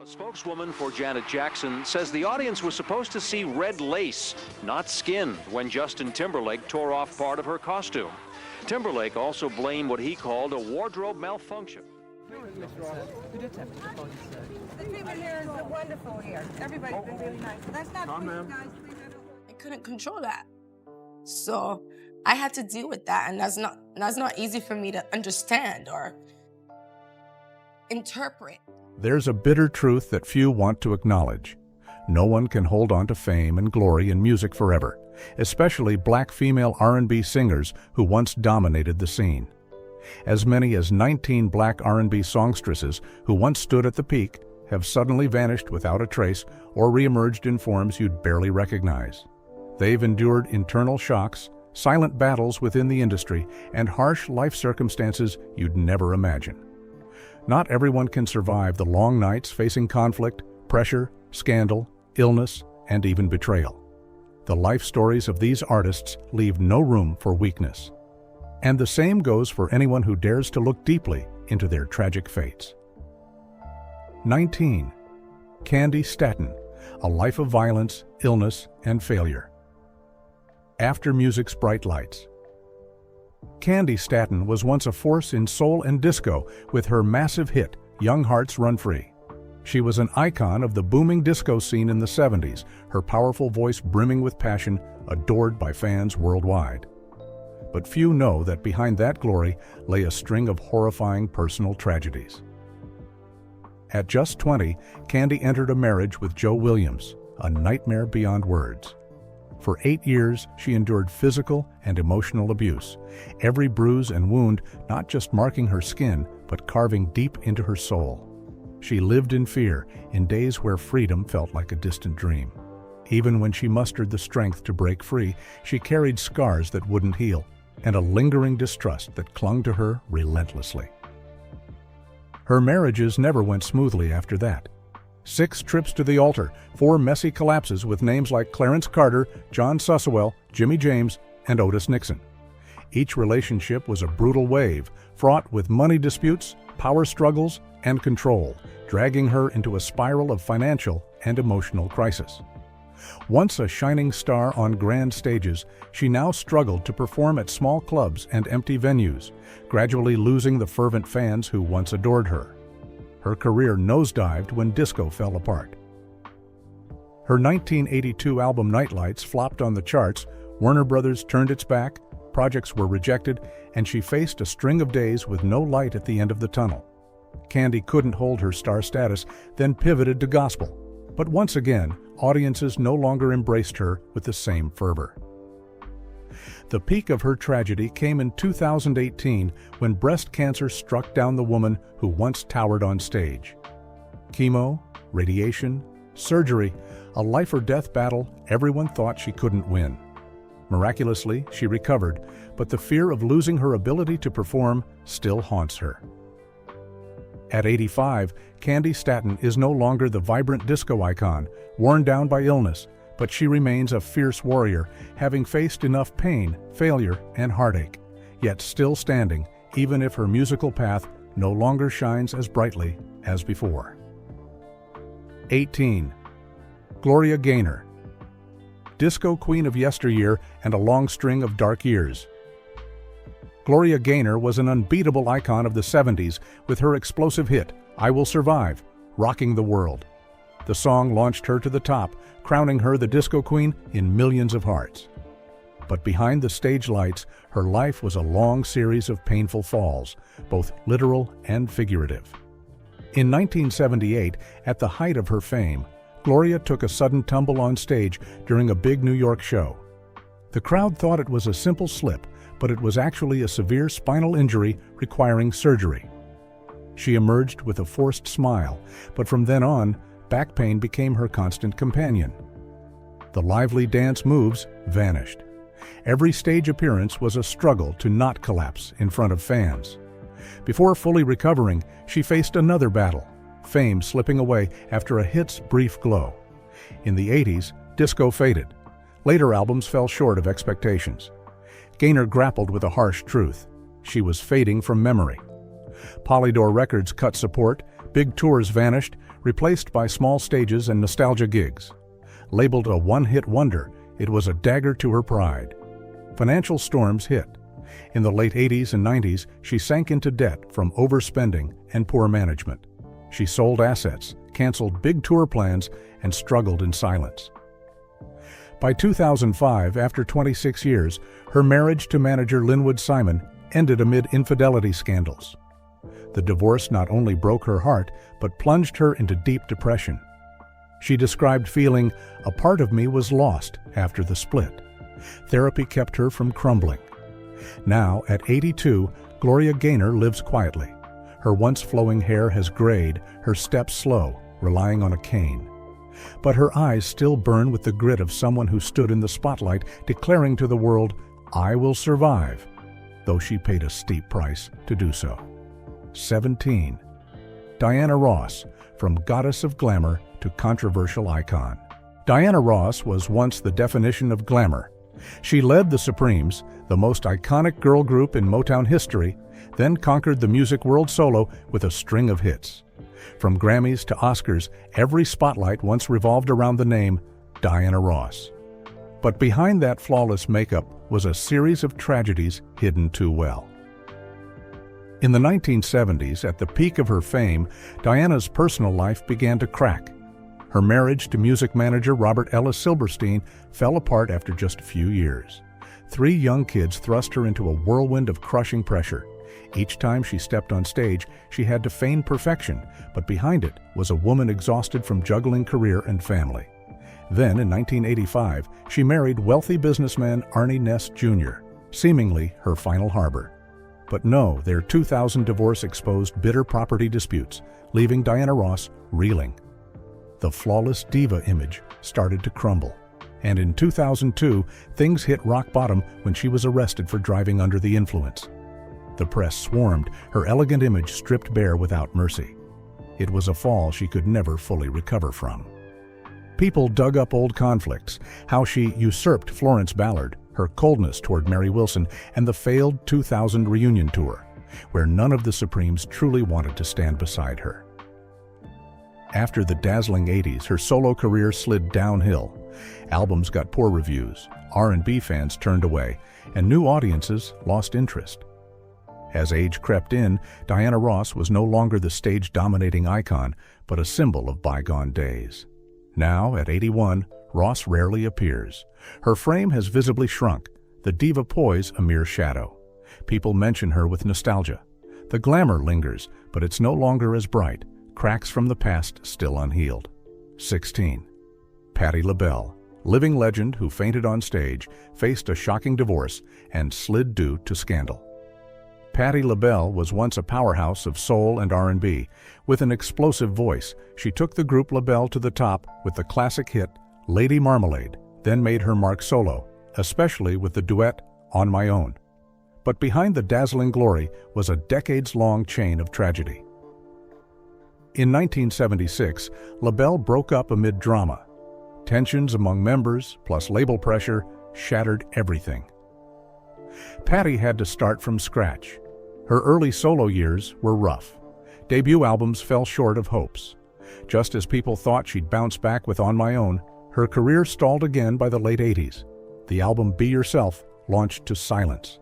A spokeswoman for Janet Jackson says the audience was supposed to see red lace, not skin, when Justin Timberlake tore off part of her costume. Timberlake also blamed what he called a wardrobe malfunction. The treatment here is wonderful here. Everybody's been really nice. That's not true, guys. I couldn't control that. So I had to deal with that, and that's not easy for me to understand or interpret. There's a bitter truth that few want to acknowledge. No one can hold on to fame and glory in music forever, especially black female R&B singers who once dominated the scene. As many as 19 black R&B songstresses who once stood at the peak have suddenly vanished without a trace or reemerged in forms you'd barely recognize. They've endured internal shocks, silent battles within the industry, and harsh life circumstances you'd never imagine. Not everyone can survive the long nights facing conflict, pressure, scandal, illness, and even betrayal. The life stories of these artists leave no room for weakness. And the same goes for anyone who dares to look deeply into their tragic fates. 19. Candi Staton, a life of violence, illness, and failure. After music's bright lights. Candi Staton was once a force in soul and disco with her massive hit, Young Hearts Run Free. She was an icon of the booming disco scene in the 70s, her powerful voice brimming with passion, adored by fans worldwide. But few know that behind that glory lay a string of horrifying personal tragedies. At just 20, Candi entered a marriage with Joe Williams, a nightmare beyond words. For 8 years, she endured physical and emotional abuse, every bruise and wound not just marking her skin, but carving deep into her soul. She lived in fear, in days where freedom felt like a distant dream. Even when she mustered the strength to break free, she carried scars that wouldn't heal, and a lingering distrust that clung to her relentlessly. Her marriages never went smoothly after that. 6 trips to the altar, 4 messy collapses with names like Clarence Carter, John Susswell, Jimmy James, and Otis Nixon. Each relationship was a brutal wave, fraught with money disputes, power struggles, and control, dragging her into a spiral of financial and emotional crisis. Once a shining star on grand stages, she now struggled to perform at small clubs and empty venues, gradually losing the fervent fans who once adored her. Her career nosedived when disco fell apart. Her 1982 album Nightlights flopped on the charts, Warner Brothers turned its back, projects were rejected, and she faced a string of days with no light at the end of the tunnel. Candi couldn't hold her star status, then pivoted to gospel. But once again, audiences no longer embraced her with the same fervor. The peak of her tragedy came in 2018 when breast cancer struck down the woman who once towered on stage. Chemo, radiation, surgery, a life-or-death battle everyone thought she couldn't win. Miraculously, she recovered, but the fear of losing her ability to perform still haunts her. At 85, Candi Staton is no longer the vibrant disco icon, worn down by illness, but she remains a fierce warrior, having faced enough pain, failure, and heartache, yet still standing, even if her musical path no longer shines as brightly as before. 18. Gloria Gaynor, disco queen of yesteryear and a long string of dark years. Gloria Gaynor was an unbeatable icon of the 70s with her explosive hit, I Will Survive, rocking the world. The song launched her to the top, crowning her the disco queen in millions of hearts. But behind the stage lights, her life was a long series of painful falls, both literal and figurative. In 1978, at the height of her fame, Gloria took a sudden tumble on stage during a big New York show. The crowd thought it was a simple slip, but it was actually a severe spinal injury requiring surgery. She emerged with a forced smile, but from then on, back pain became her constant companion. The lively dance moves vanished. Every stage appearance was a struggle to not collapse in front of fans. Before fully recovering, she faced another battle, fame slipping away after a hit's brief glow. In the 80s, disco faded. Later albums fell short of expectations. Gaynor grappled with a harsh truth. She was fading from memory. Polydor Records cut support, big tours vanished, replaced by small stages and nostalgia gigs. Labeled a one-hit wonder, it was a dagger to her pride. Financial storms hit. In the late 80s and 90s, she sank into debt from overspending and poor management. She sold assets, canceled big tour plans, and struggled in silence. By 2005, after 26 years, her marriage to manager Linwood Simon ended amid infidelity scandals. The divorce not only broke her heart, but plunged her into deep depression. She described feeling, "A part of me was lost after the split." Therapy kept her from crumbling. Now, at 82, Gloria Gaynor lives quietly. Her once flowing hair has grayed, her steps slow, relying on a cane. But her eyes still burn with the grit of someone who stood in the spotlight, declaring to the world, "I will survive," though she paid a steep price to do so. 17. Diana Ross, from goddess of glamour to controversial icon. Diana Ross was once the definition of glamour. She led the Supremes, the most iconic girl group in Motown history, then conquered the music world solo with a string of hits. From Grammys to Oscars, every spotlight once revolved around the name Diana Ross. But behind that flawless makeup was a series of tragedies hidden too well. In the 1970s, at the peak of her fame, Diana's personal life began to crack. Her marriage to music manager Robert Ellis Silberstein fell apart after just a few years. 3 young kids thrust her into a whirlwind of crushing pressure. Each time she stepped on stage, she had to feign perfection, but behind it was a woman exhausted from juggling career and family. Then, in 1985, she married wealthy businessman Arnie Ness Jr., seemingly her final harbor. But no, their 2000 divorce exposed bitter property disputes, leaving Diana Ross reeling. The flawless diva image started to crumble. And in 2002, things hit rock bottom when she was arrested for driving under the influence. The press swarmed, her elegant image stripped bare without mercy. It was a fall she could never fully recover from. People dug up old conflicts, how she usurped Florence Ballard, her coldness toward Mary Wilson, and the failed 2000 reunion tour, where none of the Supremes truly wanted to stand beside her. After the dazzling 80s, her solo career slid downhill. Albums got poor reviews, R&B fans turned away, and new audiences lost interest. As age crept in, Diana Ross was no longer the stage-dominating icon, but a symbol of bygone days. Now, at 81, Ross rarely appears. Her frame has visibly shrunk, the diva poise a mere shadow. People mention her with nostalgia. The glamour lingers, but it's no longer as bright, cracks from the past still unhealed. 16. Patti LaBelle, living legend who fainted on stage, faced a shocking divorce, and slid due to scandal. Patti LaBelle was once a powerhouse of soul and R&B. With an explosive voice, she took the group LaBelle to the top with the classic hit Lady Marmalade, then made her mark solo, especially with the duet On My Own. But behind the dazzling glory was a decades-long chain of tragedy. In 1976, LaBelle broke up amid drama. Tensions among members, plus label pressure, shattered everything. Patti had to start from scratch. Her early solo years were rough. Debut albums fell short of hopes. Just as people thought she'd bounce back with On My Own, her career stalled again by the late 80s. The album Be Yourself launched to silence.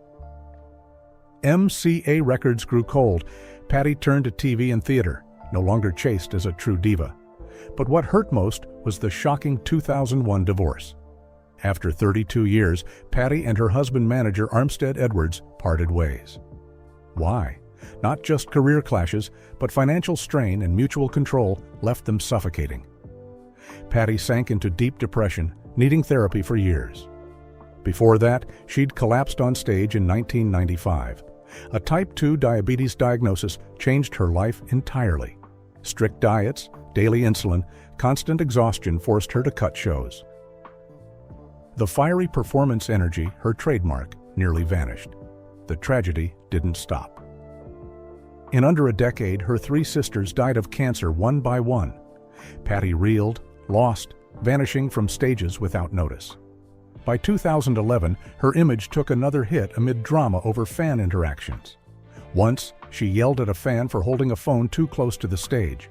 MCA Records grew cold. Patti turned to TV and theater, no longer chased as a true diva. But what hurt most was the shocking 2001 divorce. After 32 years, Patti and her husband-manager Armstead Edwards parted ways. Why? Not just career clashes, but financial strain and mutual control left them suffocating. Patti sank into deep depression, needing therapy for years. Before that, she'd collapsed on stage in 1995. A type 2 diabetes diagnosis changed her life entirely. Strict diets, daily insulin, constant exhaustion forced her to cut shows. The fiery performance energy, her trademark, nearly vanished. The tragedy didn't stop. In under a decade, her 3 sisters died of cancer one by one. Patti reeled, lost, vanishing from stages without notice. By 2011, her image took another hit amid drama over fan interactions. Once, she yelled at a fan for holding a phone too close to the stage.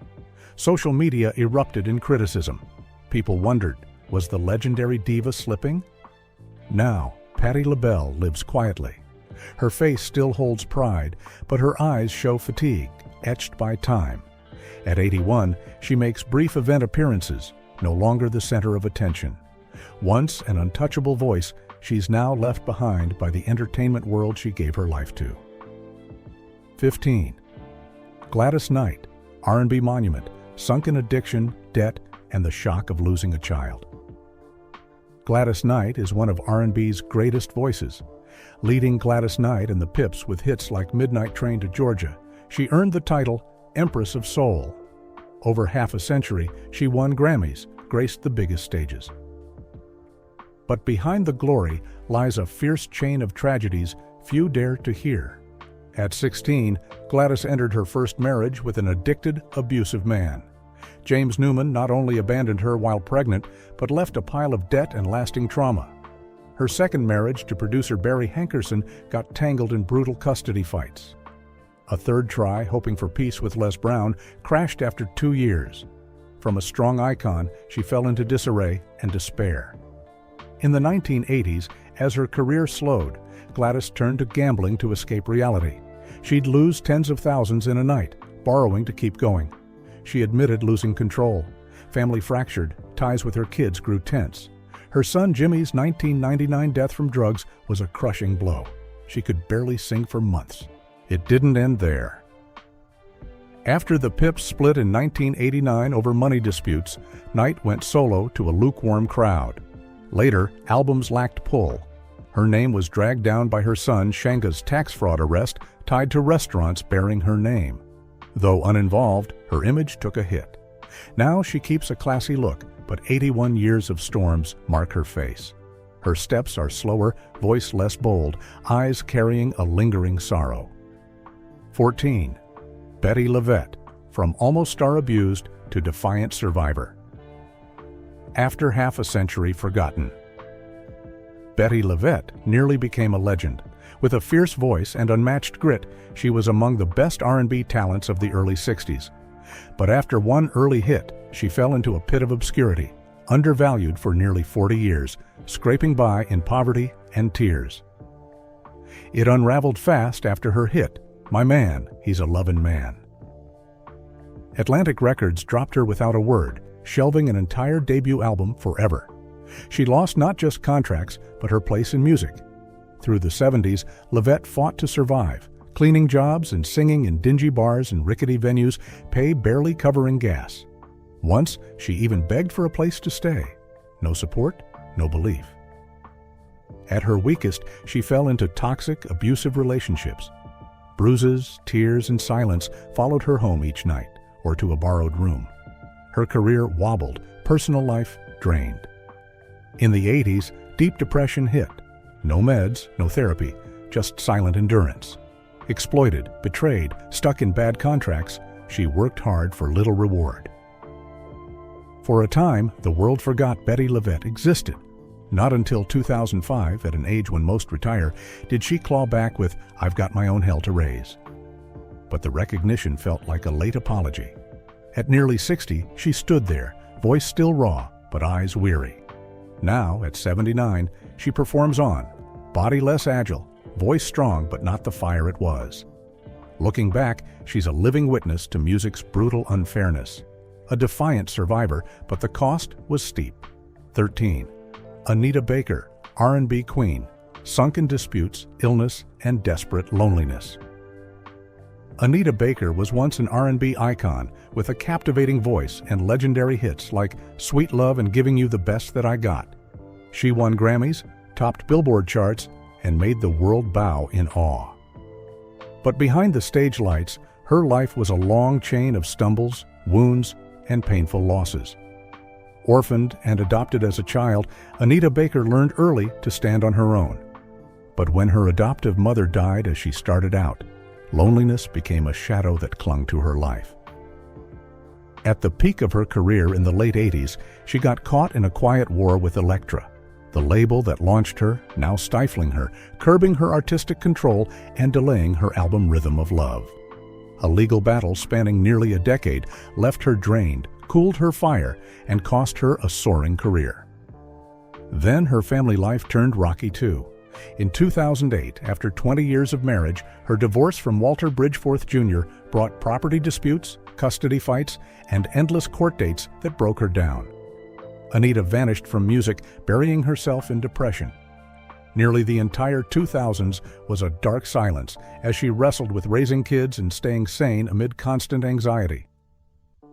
Social media erupted in criticism. People wondered, was the legendary diva slipping? Now, Patti LaBelle lives quietly. Her face still holds pride, but her eyes show fatigue, etched by time. At 81, she makes brief event appearances, no longer the center of attention. Once an untouchable voice, she's now left behind by the entertainment world she gave her life to. 15. Gladys Knight, R&B monument, sunken addiction, debt, and the shock of losing a child. Gladys Knight is one of R&B's greatest voices. Leading Gladys Knight and the Pips with hits like Midnight Train to Georgia, she earned the title Empress of Soul. Over half a century, she won Grammys, graced the biggest stages. But behind the glory lies a fierce chain of tragedies few dare to hear. At 16, Gladys entered her first marriage with an addicted, abusive man. James Newman not only abandoned her while pregnant, but left a pile of debt and lasting trauma. Her second marriage to producer Barry Hankerson got tangled in brutal custody fights. A third try, hoping for peace with Les Brown, crashed after 2 years. From a strong icon, she fell into disarray and despair. In the 1980s, as her career slowed, Gladys turned to gambling to escape reality. She'd lose tens of thousands in a night, borrowing to keep going. She admitted losing control. Family fractured, ties with her kids grew tense. Her son Jimmy's 1999 death from drugs was a crushing blow. She could barely sing for months. It didn't end there. After the Pips split in 1989 over money disputes, Knight went solo to a lukewarm crowd. Later, albums lacked pull. Her name was dragged down by her son Shanga's tax fraud arrest tied to restaurants bearing her name. Though uninvolved, her image took a hit. Now she keeps a classy look, but 81 years of storms mark her face. Her steps are slower, voice less bold, eyes carrying a lingering sorrow. 14. Bettye LaVette, from almost star abused to defiant survivor. After half a century forgotten. Bettye LaVette nearly became a legend. With a fierce voice and unmatched grit, she was among the best R&B talents of the early 60s. But after one early hit, she fell into a pit of obscurity, undervalued for nearly 40 years, scraping by in poverty and tears. It unraveled fast after her hit, My Man, He's a Lovin' Man. Atlantic Records dropped her without a word, shelving an entire debut album forever. She lost not just contracts, but her place in music. Through the 70s, LaVette fought to survive, cleaning jobs and singing in dingy bars and rickety venues, pay barely covering gas. Once, she even begged for a place to stay. No support, no belief. At her weakest, she fell into toxic, abusive relationships. Bruises, tears, and silence followed her home each night, or to a borrowed room. Her career wobbled, personal life drained. In the 80s, deep depression hit. No meds, no therapy, just silent endurance. Exploited, betrayed, stuck in bad contracts, she worked hard for little reward. For a time, the world forgot Bettye LaVette existed. Not until 2005, at an age when most retire, did she claw back with I've Got My Own Hell to Raise. But the recognition felt like a late apology. At nearly 60, she stood there, voice still raw, but eyes weary. Now, at 79, she performs on, body less agile, voice strong but not the fire it was. Looking back, she's a living witness to music's brutal unfairness. A defiant survivor, but the cost was steep. 13. Anita Baker, R&B queen, sunk in disputes, illness, and desperate loneliness. Anita Baker was once an R&B icon with a captivating voice and legendary hits like Sweet Love and Giving You the Best That I Got. She won Grammys, topped Billboard charts, and made the world bow in awe. But behind the stage lights, her life was a long chain of stumbles, wounds, and painful losses. Orphaned and adopted as a child, Anita Baker learned early to stand on her own. But when her adoptive mother died as she started out, loneliness became a shadow that clung to her life. At the peak of her career in the late 80s, she got caught in a quiet war with Elektra. The label that launched her, now stifling her, curbing her artistic control and delaying her album Rhythm of Love. A legal battle spanning nearly a decade left her drained, cooled her fire, and cost her a soaring career. Then her family life turned rocky too. In 2008, after 20 years of marriage, her divorce from Walter Bridgeforth Jr. brought property disputes, custody fights, and endless court dates that broke her down. Anita vanished from music, burying herself in depression. Nearly the entire 2000s was a dark silence as she wrestled with raising kids and staying sane amid constant anxiety.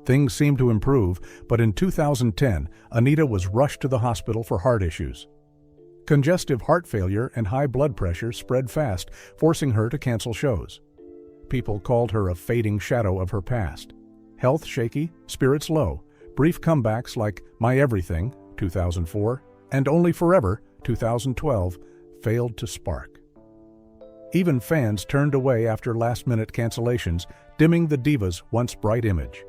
Things seemed to improve, but in 2010, Anita was rushed to the hospital for heart issues. Congestive heart failure and high blood pressure spread fast, forcing her to cancel shows. People called her a fading shadow of her past. Health shaky, spirits low, brief comebacks like My Everything, 2004, and Only Forever, 2012, failed to spark. Even fans turned away after last-minute cancellations, dimming the diva's once bright image.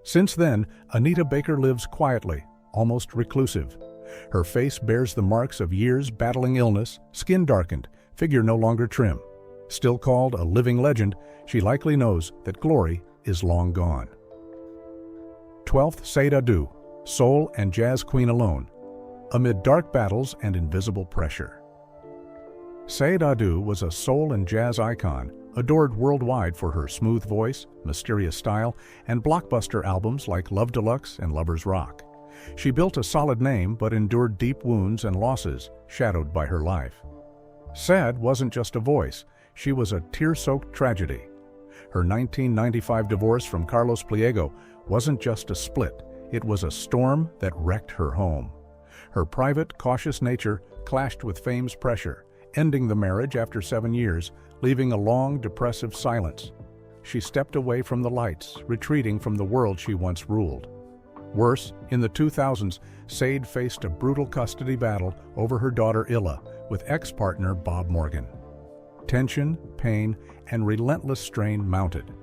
Since then, Anita Baker lives quietly, almost reclusive. Her face bears the marks of years battling illness, skin darkened, figure no longer trim. Still called a living legend, she likely knows that glory is long gone. 12th Said Adu, soul and jazz queen alone, amid dark battles and invisible pressure. Said Adu was a soul and jazz icon, adored worldwide for her smooth voice, mysterious style, and blockbuster albums like Love Deluxe and Lovers Rock. She built a solid name but endured deep wounds and losses, shadowed by her life. Sad wasn't just a voice, she was a tear-soaked tragedy. Her 1995 divorce from Carlos Pliego wasn't just a split, it was a storm that wrecked her home. Her private, cautious nature clashed with fame's pressure, ending the marriage after 7 years, leaving a long, depressive silence. She stepped away from the lights, retreating from the world she once ruled. Worse, in the 2000s, Said faced a brutal custody battle over her daughter Illa with ex-partner Bob Morgan. Tension, pain, and relentless strain mounted.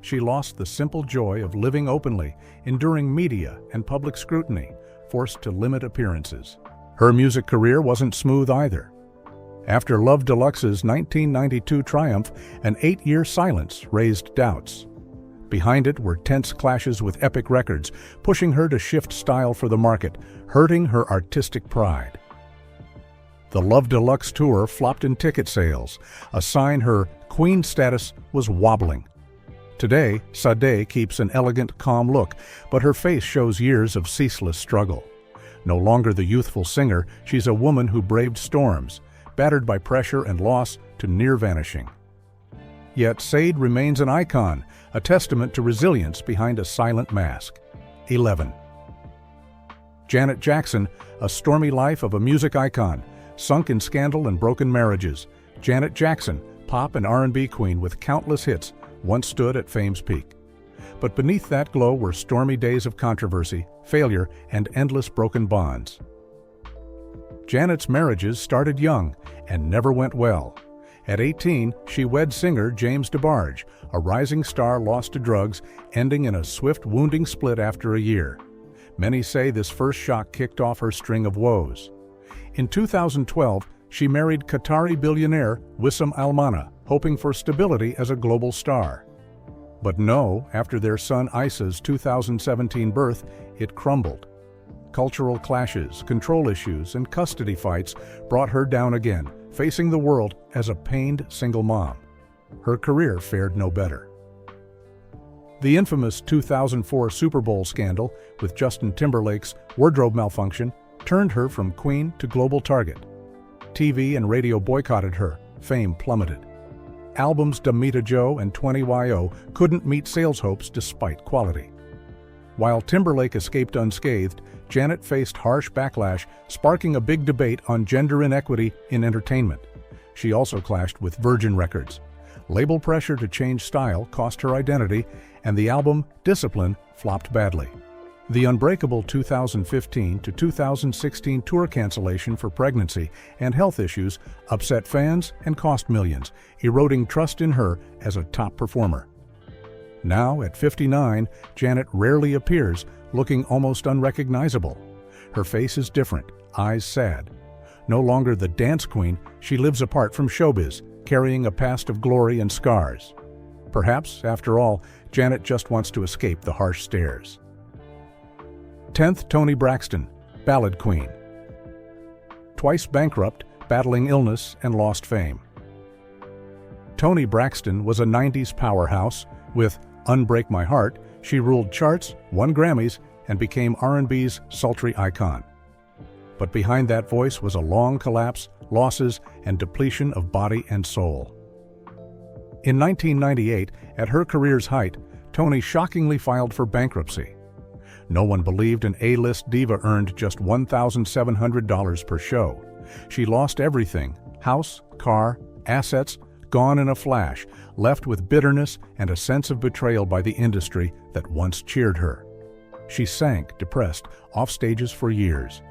She lost the simple joy of living openly, enduring media and public scrutiny, forced to limit appearances. Her music career wasn't smooth either. After Love Deluxe's 1992 triumph, an 8-year silence raised doubts. Behind it were tense clashes with Epic Records, pushing her to shift style for the market, hurting her artistic pride. The Love Deluxe tour flopped in ticket sales, a sign her queen status was wobbling. Today, Sade keeps an elegant, calm look, but her face shows years of ceaseless struggle. No longer the youthful singer, she's a woman who braved storms, battered by pressure and loss to near vanishing. Yet Said remains an icon, a testament to resilience behind a silent mask. 11. Janet Jackson, a stormy life of a music icon, sunk in scandal and broken marriages. Janet Jackson, pop and R&B queen with countless hits, once stood at fame's peak. But beneath that glow were stormy days of controversy, failure, and endless broken bonds. Janet's marriages started young and never went well. At 18, she wed singer James DeBarge, a rising star lost to drugs, ending in a swift, wounding split after a year. Many say this first shock kicked off her string of woes. In 2012, she married Qatari billionaire Wissam Al-Mana, hoping for stability as a global star. But no, after their son Isa's 2017 birth, it crumbled. Cultural clashes, control issues, and custody fights brought her down again, facing the world as a pained single mom. Her career fared no better. The infamous 2004 Super Bowl scandal with Justin Timberlake's wardrobe malfunction turned her from queen to global target. TV and radio boycotted her, fame plummeted. Albums Damita Jo and 20YO couldn't meet sales hopes despite quality. While Timberlake escaped unscathed, Janet faced harsh backlash, sparking a big debate on gender inequity in entertainment. She also clashed with Virgin Records. Label pressure to change style cost her identity, and the album Discipline flopped badly. The unbreakable 2015 to 2016 tour cancellation for pregnancy and health issues upset fans and cost millions, eroding trust in her as a top performer. Now, at 59, Janet rarely appears, looking almost unrecognizable. Her face is different, eyes sad. No longer the dance queen, she lives apart from showbiz, carrying a past of glory and scars. Perhaps, after all, Janet just wants to escape the harsh stares. 10th, Toni Braxton, ballad queen. Twice bankrupt, battling illness and lost fame. Toni Braxton was a 90s powerhouse. With Unbreak My Heart, she ruled charts, won Grammys, and became R&B's sultry icon. But behind that voice was a long collapse, losses, and depletion of body and soul. In 1998, at her career's height, Toni shockingly filed for bankruptcy. No one believed an A-list diva earned just $1,700 per show. She lost everything: house, car, assets, gone in a flash, left with bitterness and a sense of betrayal by the industry that once cheered her. She sank, depressed, off stages for years.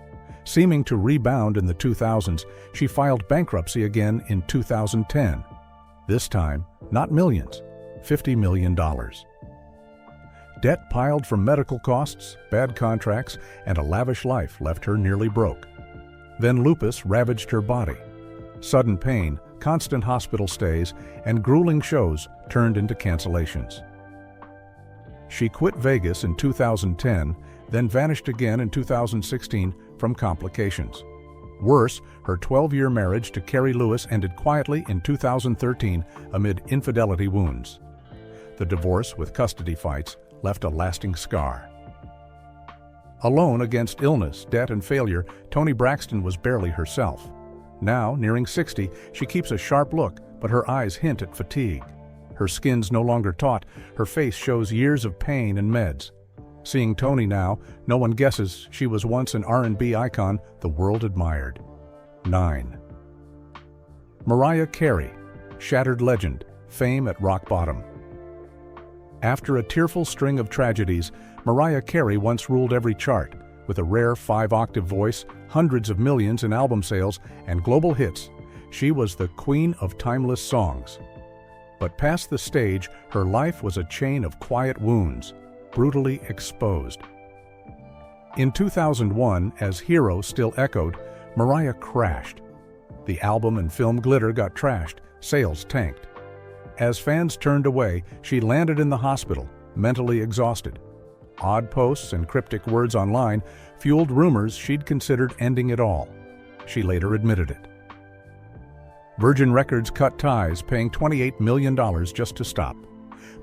Seeming to rebound in the 2000s, she filed bankruptcy again in 2010. This time, not millions, $50 million. Debt piled from medical costs, bad contracts, and a lavish life left her nearly broke. Then lupus ravaged her body. Sudden pain, constant hospital stays, and grueling shows turned into cancellations. She quit Vegas in 2010, then vanished again in 2016 from complications. Worse, her 12-year marriage to Carrie Lewis ended quietly in 2013 amid infidelity wounds. The divorce, with custody fights, left a lasting scar. Alone against illness, debt, and failure, Toni Braxton was barely herself. Now, nearing 60, she keeps a sharp look, but her eyes hint at fatigue. Her skin's no longer taut, her face shows years of pain and meds. Seeing Toni now, no one guesses she was once an R&B icon the world admired. 9. Mariah Carey, shattered legend, fame at rock bottom. After a tearful string of tragedies, Mariah Carey once ruled every chart. With a rare 5-octave voice, hundreds of millions in album sales, and global hits, she was the queen of timeless songs. But past the stage, her life was a chain of quiet wounds, brutally exposed. In 2001, as Hero still echoed, Mariah crashed. The album and film glitter got trashed, sales tanked. As fans turned away, she landed in the hospital, mentally exhausted. Odd posts and cryptic words online fueled rumors she'd considered ending it all. She later admitted it. Virgin Records cut ties, paying $28 million just to stop.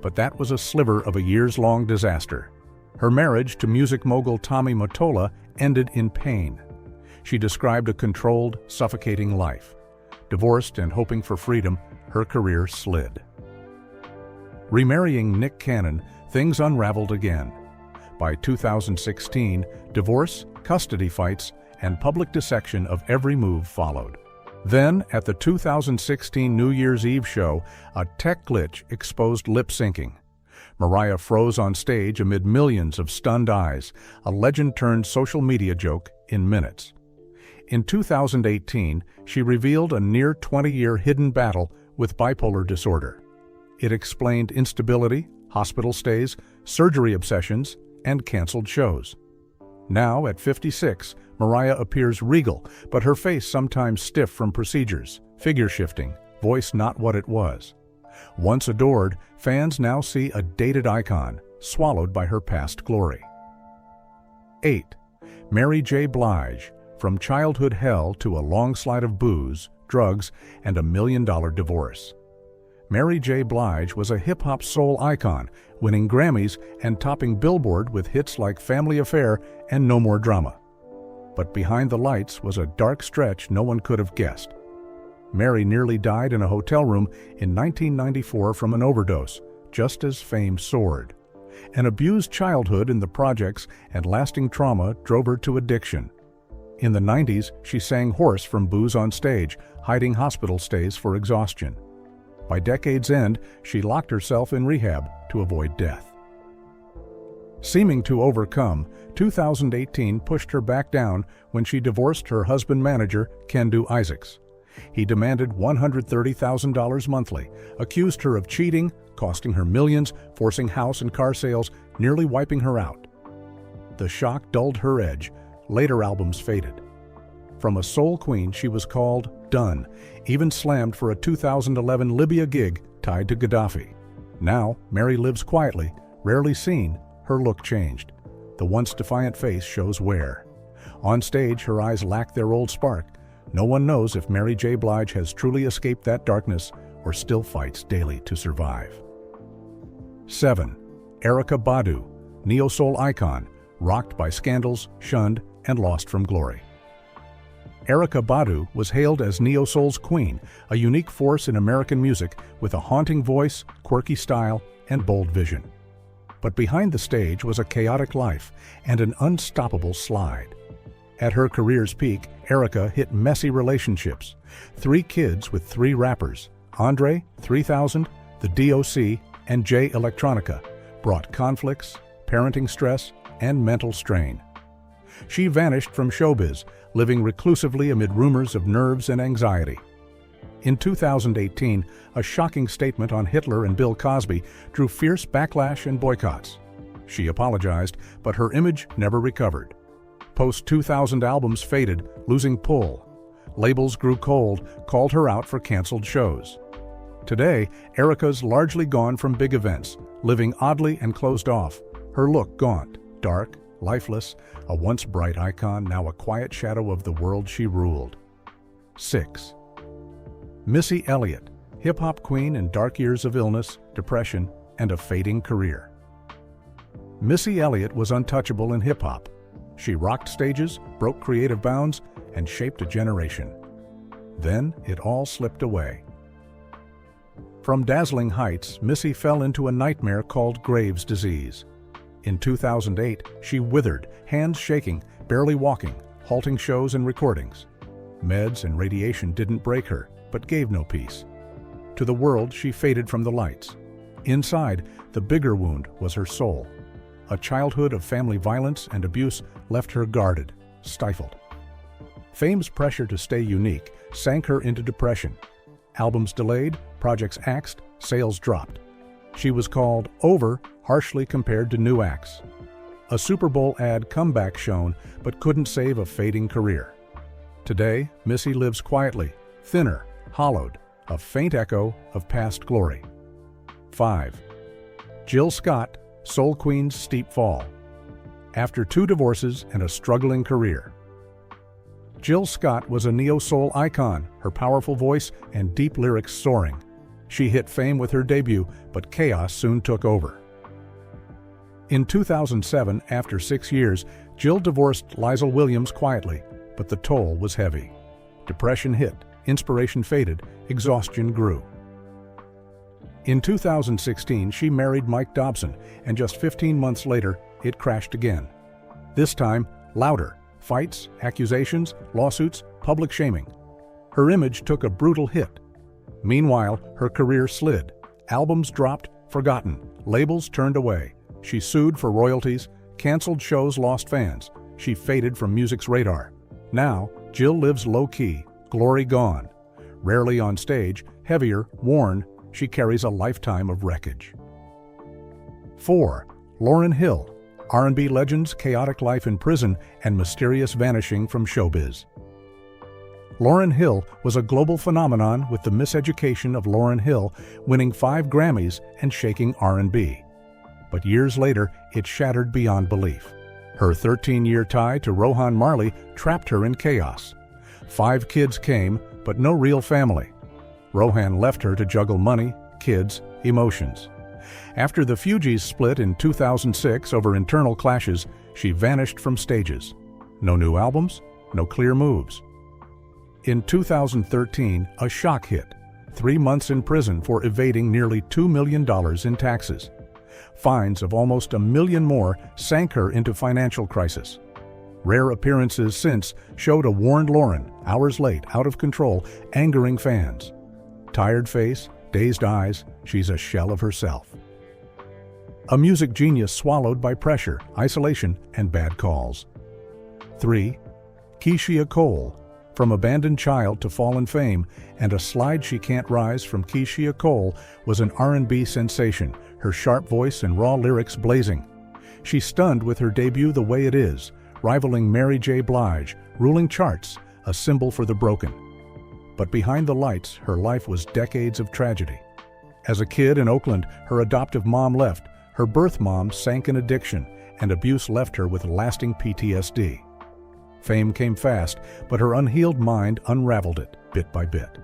But that was a sliver of a years-long disaster. Her marriage to music mogul Tommy Mottola ended in pain. She described a controlled, suffocating life. Divorced and hoping for freedom, her career slid. Remarrying Nick Cannon, things unraveled again. By 2016, divorce, custody fights, and public dissection of every move followed. Then, at the 2016 New Year's Eve show, a tech glitch exposed lip syncing. Mariah froze on stage amid millions of stunned eyes, a legend-turned social media joke in minutes. In 2018, she revealed a near 20-year hidden battle with bipolar disorder. It explained instability, hospital stays, surgery obsessions, and canceled shows. Now, at 56, Mariah appears regal, but her face sometimes stiff from procedures, figure shifting, voice not what it was. Once adored, fans now see a dated icon, swallowed by her past glory. 8. Mary J. Blige, from childhood hell to a long slide of booze, drugs, and $1 million divorce. Mary J. Blige was a hip-hop soul icon, winning Grammys and topping Billboard with hits like Family Affair and No More Drama. But behind the lights was a dark stretch no one could have guessed. Mary nearly died in a hotel room in 1994 from an overdose, just as fame soared. An abused childhood in the projects and lasting trauma drove her to addiction. In the 90s, she sang hoarse from booze on stage, hiding hospital stays for exhaustion. By decade's end, she locked herself in rehab to avoid death. Seeming to overcome, 2018 pushed her back down when she divorced her husband-manager, Kendu Isaacs. He demanded $130,000 monthly, accused her of cheating, costing her millions, forcing house and car sales, nearly wiping her out. The shock dulled her edge, later albums faded. From a soul queen, she was called done, even slammed for a 2011 Libya gig tied to Gaddafi. Now, Mary lives quietly, rarely seen. Her look changed. The once defiant face shows wear. On stage, her eyes lack their old spark. No one knows if Mary J. Blige has truly escaped that darkness or still fights daily to survive. 7. Erykah Badu, neo-soul icon, rocked by scandals, shunned, and lost from glory. Erykah Badu was hailed as neo-soul's queen, a unique force in American music with a haunting voice, quirky style, and bold vision. But behind the stage was a chaotic life and an unstoppable slide. At her career's peak, Erykah hit messy relationships. 3 kids with 3 rappers, Andre 3000, the DOC, and Jay Electronica, brought conflicts, parenting stress, and mental strain. She vanished from showbiz, living reclusively amid rumors of nerves and anxiety. In 2018, a shocking statement on Hitler and Bill Cosby drew fierce backlash and boycotts. She apologized, but her image never recovered. Post-2000 albums faded, losing pull. Labels grew cold, called her out for canceled shows. Today, Erykah's largely gone from big events, living oddly and closed off. Her look gaunt, dark, lifeless, a once bright icon, now a quiet shadow of the world she ruled. 6. Missy Elliott, hip-hop queen in dark years of illness, depression, and a fading career. Missy Elliott was untouchable in hip-hop. She rocked stages, broke creative bounds, and shaped a generation. Then it all slipped away. From dazzling heights, Missy fell into a nightmare called Graves' disease. In 2008, she withered, hands shaking, barely walking, halting shows and recordings. Meds and radiation didn't break her, but gave no peace. To the world, she faded from the lights. Inside, the bigger wound was her soul. A childhood of family violence and abuse left her guarded, stifled. Fame's pressure to stay unique sank her into depression. Albums delayed, projects axed, sales dropped. She was called over, harshly compared to new acts. A Super Bowl ad comeback shown, but couldn't save a fading career. Today, Missy lives quietly, thinner, hollowed, a faint echo of past glory. 5. Jill Scott, soul queen's steep fall. After 2 divorces and a struggling career. Jill Scott was a neo-soul icon, her powerful voice and deep lyrics soaring. She hit fame with her debut, but chaos soon took over. In 2007, after 6 years, Jill divorced Liesl Williams quietly, but the toll was heavy. Depression hit, inspiration faded, exhaustion grew. In 2016, she married Mike Dobson, and just 15 months later, it crashed again. This time, louder. Fights, accusations, lawsuits, public shaming. Her image took a brutal hit. Meanwhile, her career slid. Albums dropped, forgotten. Labels turned away. She sued for royalties. Canceled shows lost fans. She faded from music's radar. Now, Jill lives low-key, glory gone. Rarely on stage, heavier, worn, she carries a lifetime of wreckage. 4. Lauryn Hill, R&B legend's chaotic life in prison and mysterious vanishing from showbiz. Lauryn Hill was a global phenomenon with the miseducation of Lauryn Hill winning 5 Grammys and shaking R&B. But years later, it shattered beyond belief. Her 13-year tie to Rohan Marley trapped her in chaos. 5 kids came, but no real family. Rohan left her to juggle money, kids, emotions. After the Fugees split in 2006 over internal clashes, she vanished from stages. No new albums, no clear moves. In 2013, a shock hit. 3 months in prison for evading nearly $2 million in taxes. Fines of almost $1 million more sank her into financial crisis. Rare appearances since showed a worn Lauryn, hours late, out of control, angering fans. Tired face, dazed eyes, she's a shell of herself. A music genius swallowed by pressure, isolation, and bad calls. 3. Keyshia Cole, from abandoned child to fallen fame, and a slide she can't rise from Keyshia Cole was an R&B sensation, her sharp voice and raw lyrics blazing. She stunned with her debut The Way It Is, rivaling Mary J. Blige, ruling charts, a symbol for the broken. But behind the lights, her life was decades of tragedy. As a kid in Oakland, her adoptive mom left, her birth mom sank in addiction, and abuse left her with lasting PTSD. Fame came fast, but her unhealed mind unraveled it bit by bit.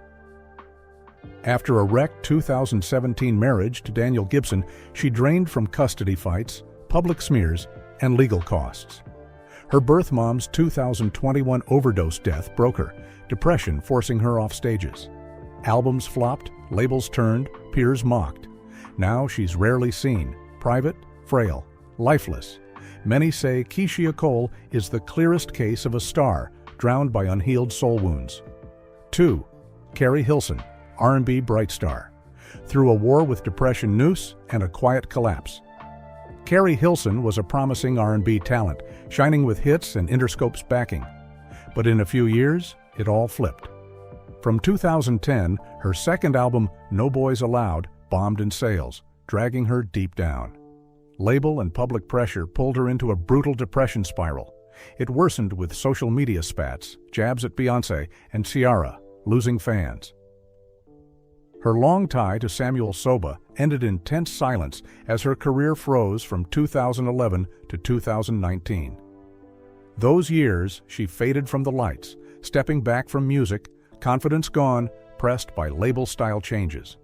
After a wrecked 2017 marriage to Daniel Gibson, she drained from custody fights, public smears, and legal costs. Her birth mom's 2021 overdose death broke her, depression forcing her off stages. Albums flopped, labels turned, peers mocked. Now she's rarely seen, private, frail, lifeless. Many say Keisha Cole is the clearest case of a star drowned by unhealed soul wounds. 2. Carrie Hilson, R&B bright star. Through a war with depression noose and a quiet collapse. Carrie Hilson was a promising R&B talent, shining with hits and Interscope's backing. But in a few years, it all flipped. From 2010, her second album, No Boys Allowed, bombed in sales, dragging her deep down. Label and public pressure pulled her into a brutal depression spiral. It worsened with social media spats, jabs at Beyoncé and Ciara, losing fans. Her long tie to Samuel Soba ended in tense silence as her career froze from 2011 to 2019. Those years, she faded from the lights, stepping back from music, confidence gone, pressed by label-style changes.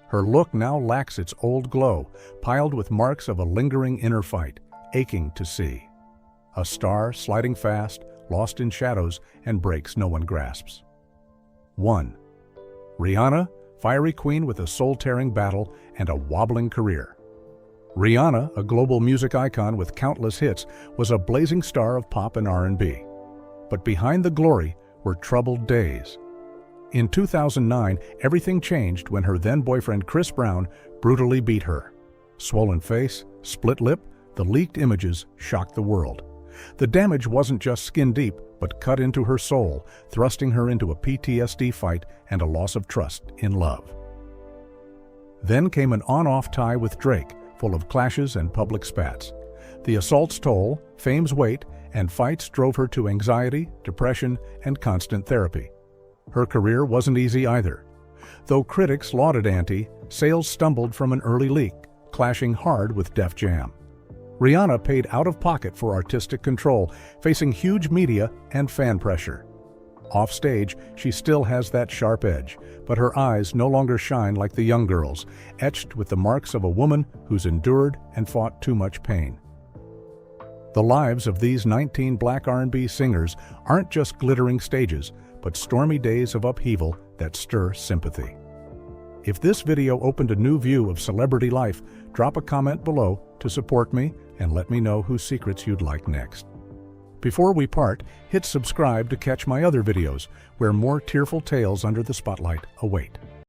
Her look now lacks its old glow, piled with marks of a lingering inner fight, aching to see. A star sliding fast, lost in shadows, and breaks no one grasps. 1. Rihanna, fiery queen with a soul-tearing battle and a wobbling career. Rihanna, a global music icon with countless hits, was a blazing star of pop and R&B. But behind the glory were troubled days. In 2009, everything changed when her then-boyfriend Chris Brown brutally beat her. Swollen face, split lip, the leaked images shocked the world. The damage wasn't just skin deep, but cut into her soul, thrusting her into a PTSD fight and a loss of trust in love. Then came an on-off tie with Drake, full of clashes and public spats. The assault's toll, fame's weight, and fights drove her to anxiety, depression, and constant therapy. Her career wasn't easy either. Though critics lauded Auntie, sales stumbled from an early leak, clashing hard with Def Jam. Rihanna paid out of pocket for artistic control, facing huge media and fan pressure. Off stage, she still has that sharp edge, but her eyes no longer shine like the young girls, etched with the marks of a woman who's endured and fought too much pain. The lives of these 19 Black R&B singers aren't just glittering stages, but stormy days of upheaval that stir sympathy. If this video opened a new view of celebrity life, drop a comment below to support me and let me know whose secrets you'd like next. Before we part, hit subscribe to catch my other videos where more tearful tales under the spotlight await.